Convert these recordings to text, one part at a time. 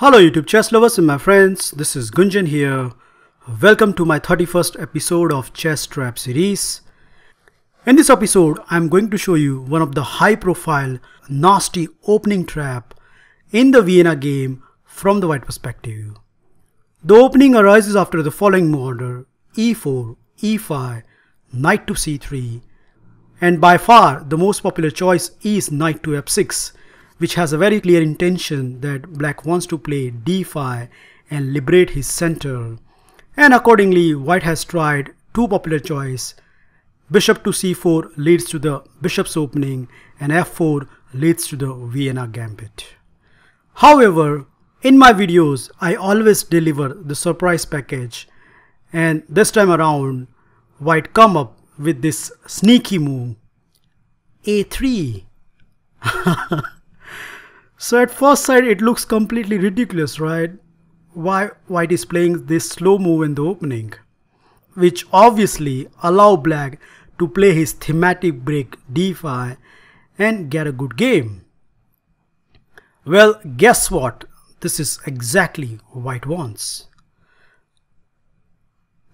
Hello YouTube chess lovers and my friends, this is Gunjan here. Welcome to my 31st episode of Chess Trap series. In this episode, I'm going to show you one of the high profile, nasty opening trap in the Vienna game from the white perspective. The opening arises after the following move order: e4, e5, knight to c3, and by far the most popular choice is knight to f6, which has a very clear intention that black wants to play d5 and liberate his center. And accordingly, white has tried two popular choice. Bishop to c4 leads to the bishop's opening and f4 leads to the Vienna Gambit. However, in my videos, I always deliver the surprise package, and this time around, white come up with this sneaky move, a3. So at first sight it looks completely ridiculous, right? Why white is playing this slow move in the opening, which obviously allow black to play his thematic break d5 and get a good game. Well, guess what? This is exactly what white wants.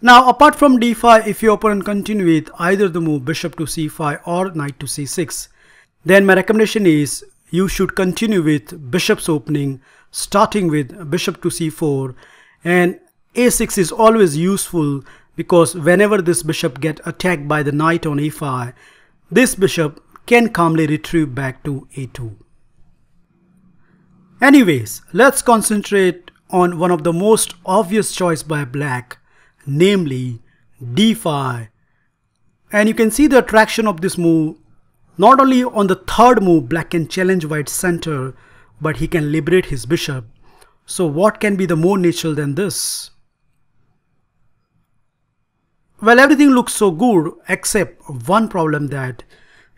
Now apart from d5, if your opponent continue with either the move bishop to c5 or knight to c6, then my recommendation is you should continue with bishop's opening, starting with bishop to c4, and a6 is always useful because whenever this bishop gets attacked by the knight on e5, this bishop can calmly retrieve back to a2. Anyways, let's concentrate on one of the most obvious choice by black, namely d5, and you can see the attraction of this move. Not only on the third move black can challenge white's center, but he can liberate his bishop. So what can be the more natural than this? Well, everything looks so good except one problem, that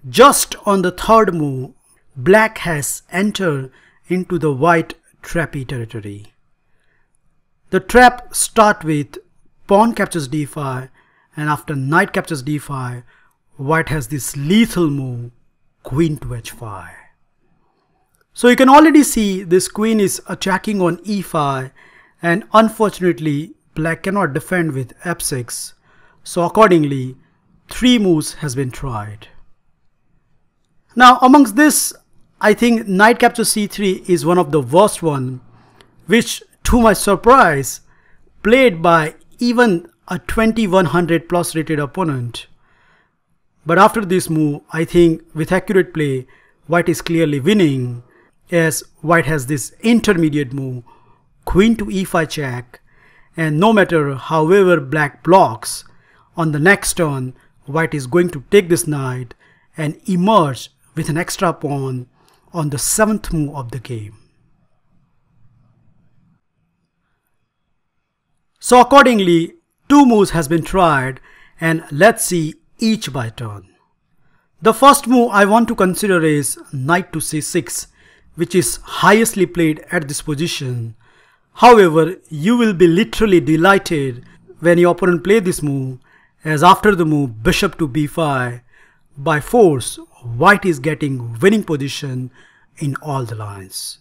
just on the third move black has entered into the white trappy territory. The trap starts with pawn captures d5, and after knight captures d5, white has this lethal move, queen to h5. So you can already see this queen is attacking on e5, and unfortunately black cannot defend with f6. So accordingly, three moves has been tried. Now amongst this, I think knight captures c3 is one of the worst one, which to my surprise played by even a 2100 plus rated opponent. But after this move, I think with accurate play, white is clearly winning, as white has this intermediate move, queen to e5 check, and no matter however black blocks, on the next turn, white is going to take this knight and emerge with an extra pawn on the 7th move of the game. So accordingly, two moves has been tried, and let's see each by turn. The first move I want to consider is knight to c6, which is highestly played at this position. However, you will be literally delighted when your opponent play this move, as after the move bishop to b5, by force white is getting winning position in all the lines.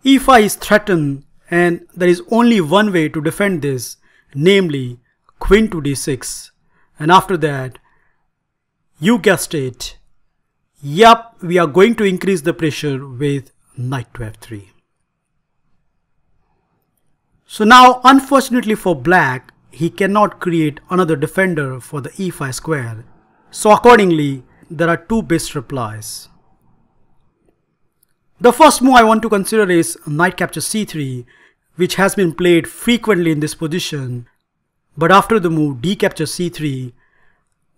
e5 is threatened, and there is only one way to defend this, namely queen to d6, and after that, you guessed it, yup, we are going to increase the pressure with knight to f3. So now unfortunately for black, he cannot create another defender for the e5 square. So accordingly, there are two best replies. The first move I want to consider is knight captures c3, which has been played frequently in this position. But after the move d captures c3,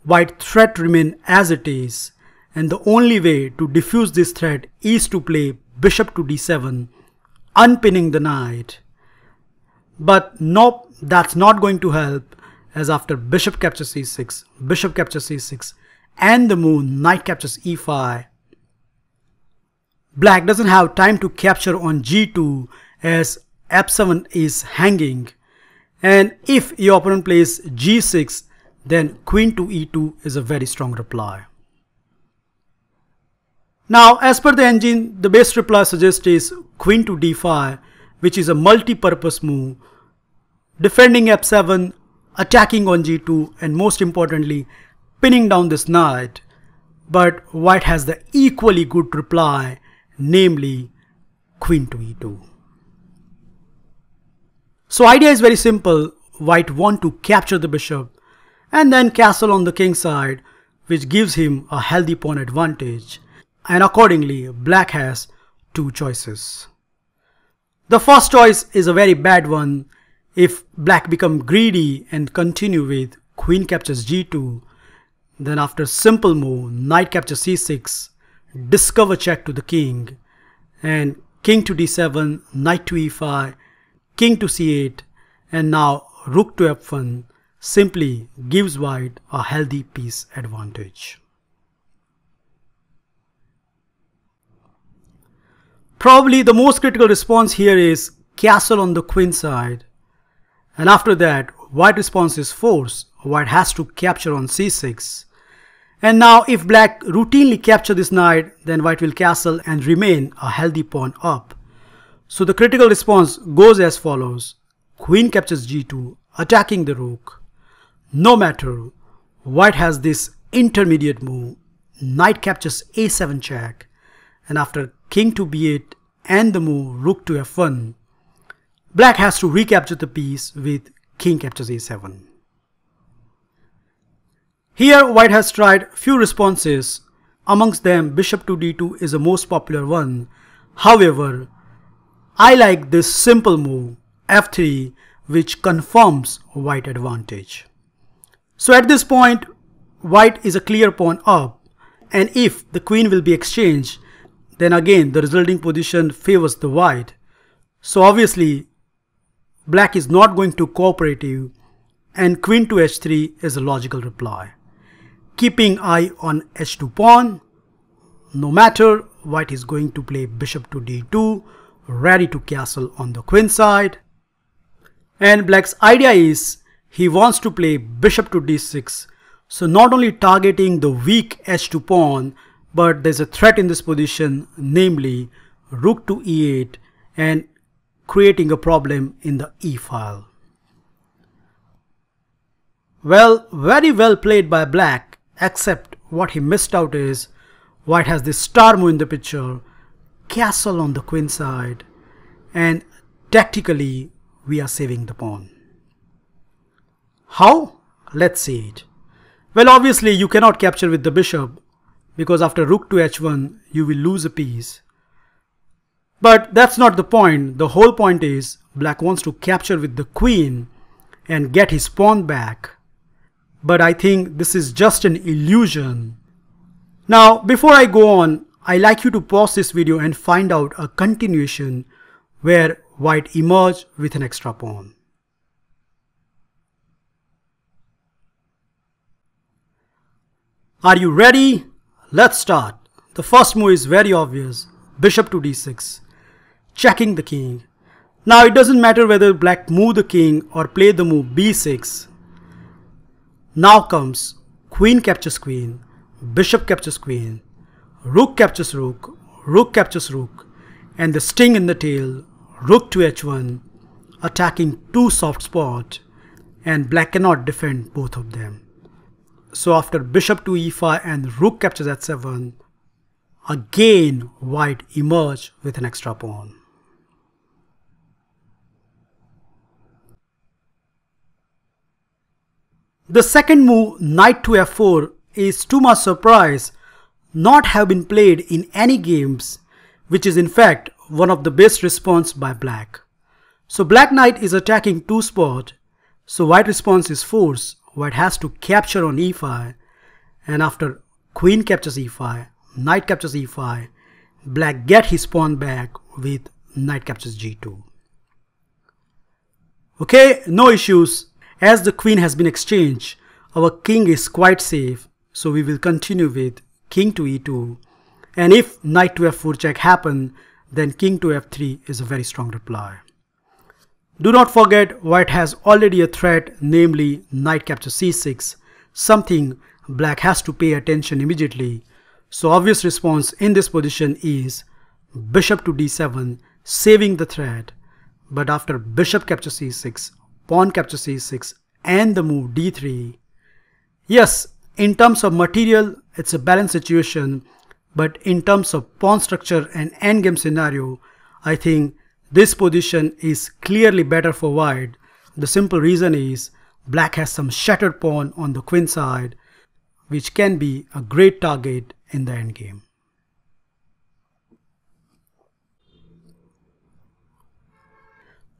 white threat remains as it is, and the only way to diffuse this threat is to play bishop to d7, unpinning the knight. But nope, that's not going to help, as after bishop captures c6, and the move knight captures e5, black doesn't have time to capture on g2, as f7 is hanging. And if your opponent plays g6, then queen to e2 is a very strong reply. Now, as per the engine, the best reply suggests is queen to d5, which is a multi-purpose move, defending f7, attacking on g2, and most importantly, pinning down this knight. But white has the equally good reply, namely queen to e2. So idea is very simple. White want to capture the bishop and then castle on the king side, which gives him a healthy pawn advantage. And accordingly, black has two choices. The first choice is a very bad one. If black become greedy and continue with queen captures g2, then after simple move, knight captures c6, discover check to the king, and king to d7, knight to e5, king to c8, and now rook to f1 simply gives white a healthy piece advantage. Probably the most critical response here is castle on the queen side, and after that white response is force. White has to capture on c6, and now if black routinely capture this knight, then white will castle and remain a healthy pawn up. So the critical response goes as follows: queen captures g2, attacking the rook. No matter, white has this intermediate move, knight captures a7 check, and after king to b8 and the move rook to f1, black has to recapture the piece with king captures a7. Here white has tried few responses. Amongst them, bishop to d2 is the most popular one. However, I like this simple move, f3, which confirms white advantage. So at this point, white is a clear pawn up, and if the queen will be exchanged, then again the resulting position favors the white. So obviously, black is not going to cooperative, and queen to h3 is a logical reply. Keeping eye on h2 pawn, no matter, white is going to play bishop to d2, ready to castle on the queen side. And black's idea is he wants to play bishop to d6, so not only targeting the weak h2 pawn, but there's a threat in this position, namely rook to e8, and creating a problem in the e file. Well, very well played by black, except what he missed out is white has this star move in the picture, castle on the queen side, and tactically we are saving the pawn. How? Let's see it. Well, obviously you cannot capture with the bishop, because after rook to h1 you will lose a piece. But that's not the point. The whole point is black wants to capture with the queen and get his pawn back. But I think this is just an illusion. Now, before I go on, I like you to pause this video and find out a continuation where white emerged with an extra pawn. Are you ready? Let's start. The first move is very obvious. Bishop to d6, checking the king. Now it doesn't matter whether black move the king or play the move b6. Now comes queen captures queen, bishop captures queen, rook captures rook, rook captures rook, and the sting in the tail, rook to h1, attacking two soft spots, and black cannot defend both of them. So after bishop to e5 and rook captures h7, again white emerged with an extra pawn. The second move, knight to f4, is to my surprise not have been played in any games, which is in fact one of the best response by black. So black knight is attacking two spots, so white response is force. White has to capture on e5, and after queen captures e5, knight captures e5, black get his pawn back with knight captures g2. Okay, no issues. As the queen has been exchanged, our king is quite safe, so we will continue with king to e2, and if knight to f4 check happen, then king to f3 is a very strong reply. Do not forget, white has already a threat, namely knight captures c6, something black has to pay attention immediately. So obvious response in this position is bishop to d7, saving the thread. But after bishop captures c6, pawn captures c6 and the move d3, yes, in terms of material it's a balanced situation, but in terms of pawn structure and endgame scenario, I think this position is clearly better for white. The simple reason is black has some shattered pawn on the queen side, which can be a great target in the endgame.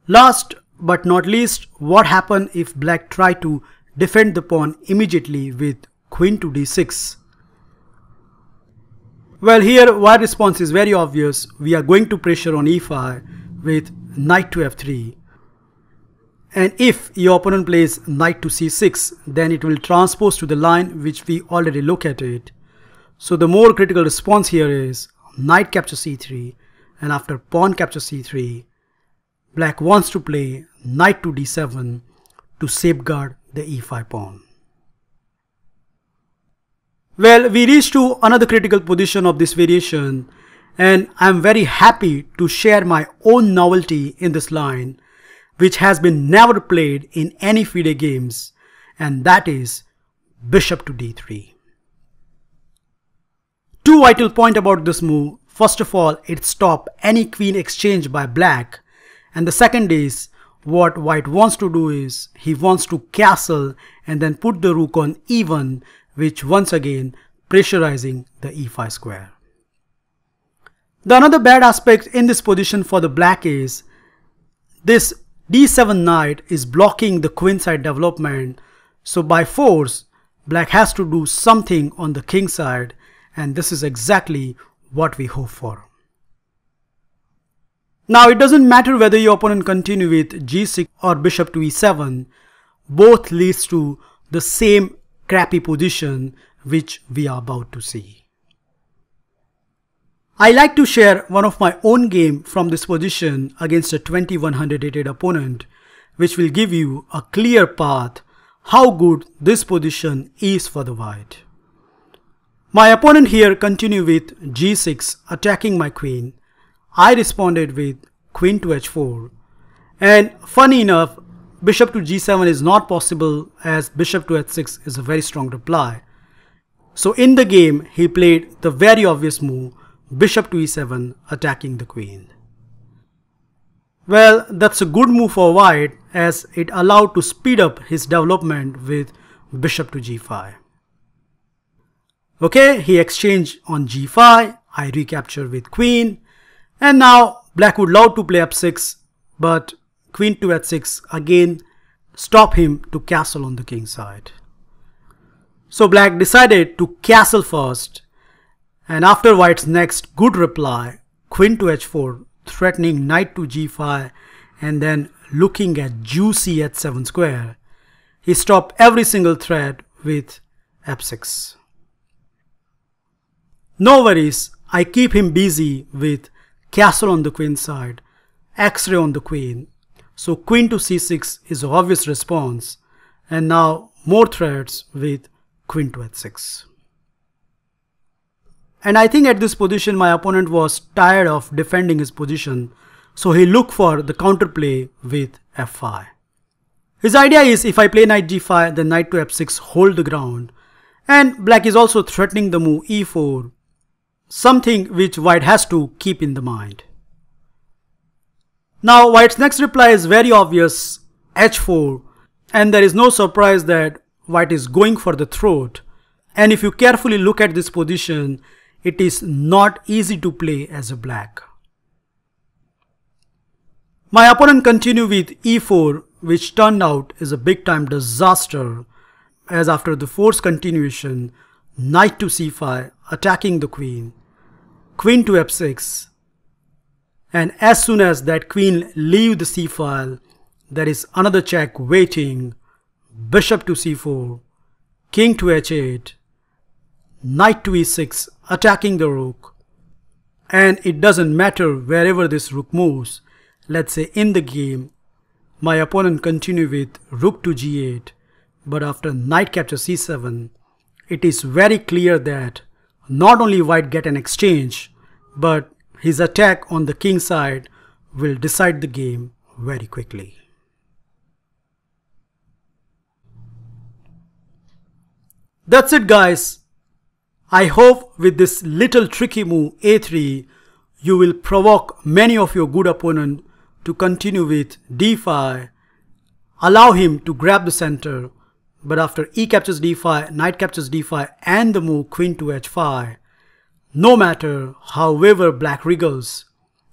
Last but not least, what happens if black try to defend the pawn immediately with queen to d6? Well, here white response is very obvious. We are going to pressure on e5 with knight to f3. And if your opponent plays knight to c6, then it will transpose to the line which we already look at it. So the more critical response here is knight captures c3, and after pawn captures c3, black wants to play knight to d7 to safeguard the e5 pawn. Well, we reached to another critical position of this variation, and I am very happy to share my own novelty in this line, which has been never played in any FIDE games, and that is bishop to d3. Two vital points about this move. First of all, it stops any queen exchange by black, and the second is what white wants to do is he wants to castle and then put the rook on e1, which once again pressurizing the e5 square. The another bad aspect in this position for the black is this d7 knight is blocking the queen side development, so by force black has to do something on the king side, and this is exactly what we hope for. Now it doesn't matter whether your opponent continue with g6 or bishop to e7, both leads to the same crappy position which we are about to see. I like to share one of my own game from this position against a 2100 rated opponent, which will give you a clear path how good this position is for the white. My opponent here continued with g6 attacking my queen. I responded with queen to h4, and funny enough, bishop to g7 is not possible as bishop to h6 is a very strong reply. So in the game he played the very obvious move, bishop to e7 attacking the queen. Well, that's a good move for white as it allowed to speed up his development with bishop to g5. Okay, he exchanged on g5, I recapture with queen, and now black would love to play f6, but queen to h6 again stop him to castle on the king side. So black decided to castle first, and after white's next good reply, queen to h4 threatening knight to g5 and then looking at juicy h7 square, he stopped every single threat with f6. No worries, I keep him busy with castle on the queen side, x-ray on the queen. So queen to c6 is an obvious response, and now more threats with queen to h6. And I think at this position my opponent was tired of defending his position, so he looked for the counterplay with f5. His idea is if I play knight g5, then knight to f6 hold the ground, and black is also threatening the move e4, something which white has to keep in the mind. Now white's next reply is very obvious, h4, and there is no surprise that white is going for the throat, and if you carefully look at this position, it is not easy to play as a black. My opponent continued with e4, which turned out is a big time disaster, as after the forced continuation, knight to c5 attacking the queen, queen to f6, and as soon as that queen leaves the c file, there is another check waiting, bishop to c4, king to h8, knight to e6 attacking the rook, and it doesn't matter wherever this rook moves. Let's say in the game my opponent continued with rook to g8, but after knight captures c7, it is very clear that not only white get an exchange, but his attack on the king side will decide the game very quickly. That's it, guys. I hope with this little tricky move a3, you will provoke many of your good opponent to continue with d5, allow him to grab the center, but after e captures d5, knight captures d5 and the move queen to h5, no matter however black wriggles,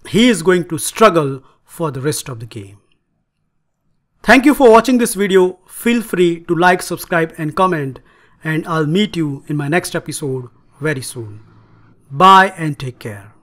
he is going to struggle for the rest of the game. Thank you for watching this video. Feel free to like, subscribe and comment, and I'll meet you in my next episode very soon. Bye and take care.